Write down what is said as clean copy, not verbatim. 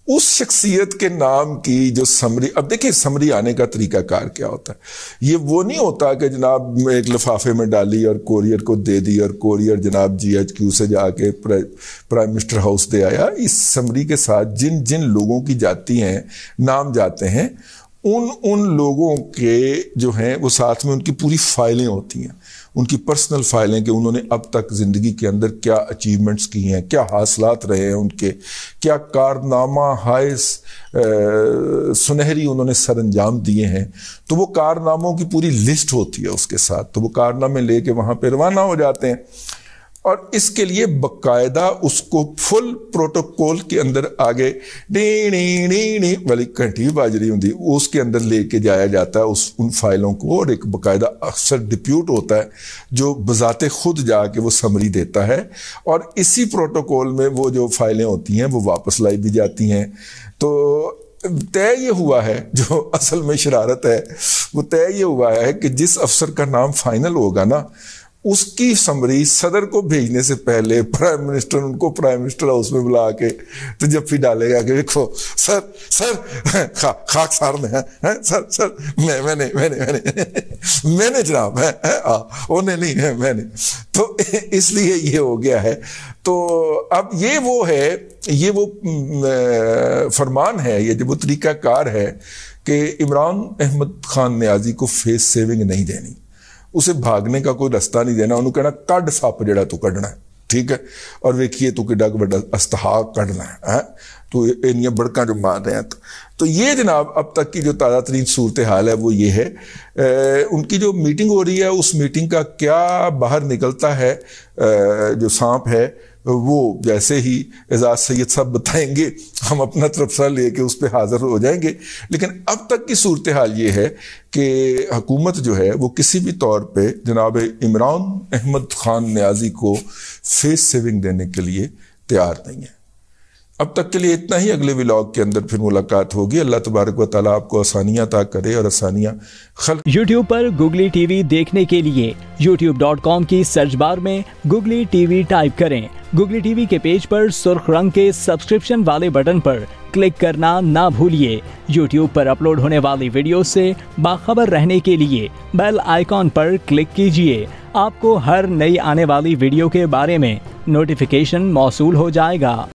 उस शख्सियत के नाम की जो समरी, अब देखिए समरी आने का तरीका कार क्या होता है, ये वो नहीं होता कि जनाब एक लिफाफे में डाली और कोरियर को दे दी और कोरियर जनाब GHQ से जाके प्राइम मिनिस्टर हाउस दे आया। इस समरी के साथ जिन जिन लोगों की जाती हैं, नाम जाते हैं, उन लोगों के जो हैं वो साथ में उनकी पूरी फाइलें होती हैं, उनकी पर्सनल फाइलें कि उन्होंने अब तक ज़िंदगी के अंदर क्या अचीवमेंट्स की हैं, क्या हासिलात रहे हैं उनके, क्या कारनामा सुनहरी उन्होंने सर अंजाम दिए हैं। तो वो कारनामों की पूरी लिस्ट होती है उसके साथ, तो वो कारनामे लेके वहाँ पे रवाना हो जाते हैं और इसके लिए बकायदा उसको फुल प्रोटोकॉल के अंदर आगे डी वाली घंटी बाज रही होती, उसके अंदर लेके जाया जाता है उन फाइलों को, और एक बकायदा अक्सर डिप्यूट होता है जो बजाते खुद जाके वो समरी देता है, और इसी प्रोटोकॉल में वो जो फाइलें होती हैं वो वापस लाई भी जाती हैं। तो तय ये हुआ है, जो असल में शरारत है वो तय ये हुआ है कि जिस अफसर का नाम फाइनल होगा ना, उसकी समरी सदर को भेजने से पहले प्राइम मिनिस्टर उनको प्राइम मिनिस्टर हाउस में बुला के तो जब डालेगा कि देखो सर खाक सार में है सर मैंने जनाब है उन्हें नहीं है मैंने, तो इसलिए ये हो गया है। तो अब ये वो फरमान है, ये जो वो तरीका कार है कि इमरान अहमद खान न्याजी को फेस सेविंग नहीं देनी, उसे भागने का कोई रास्ता नहीं देना, उन्होंने कहना कड सप जड़ा तू कढ़ना है, ठीक है, और वेखिए तू किड्डा बड़ा अस्तहाक कढ़ना है तो इनियां बड़का जो मार रहे हैं। तो ये जनाब अब तक की जो ताज़ा तरीन सूरत हाल है वो ये है। उनकी जो मीटिंग हो रही है उस मीटिंग का क्या बाहर निकलता है, जो सांप है वो जैसे ही एजाज सैयद साहब बताएंगे हम अपना तरफसा लेके उस पर हाजिर हो जाएंगे। लेकिन अब तक की सूरत हाल ये है कि हुकूमत जो है वो किसी भी तौर पे जनाब इमरान अहमद खान न्याजी को फेस सेविंग देने के लिए तैयार नहीं है। अब तक के लिए इतना ही, अगले व्लॉग के अंदर फिर मुलाकात होगी। अल्लाह तबारक व तआला आपको आसानियां अता करे और आसानियां खल्क। यूट्यूब पर गूगली टीवी देखने के लिए youtube.com की सर्च बार में गूगली टीवी टाइप करें। गूगली टीवी के पेज पर सुर्ख रंग के सब्सक्रिप्शन वाले बटन पर क्लिक करना ना भूलिए। यूट्यूब पर अपलोड होने वाली वीडियो से बाखबर रहने के लिए बेल आइकॉन पर क्लिक कीजिए। आपको हर नई आने वाली वीडियो के बारे में नोटिफिकेशन मौसूल हो जाएगा।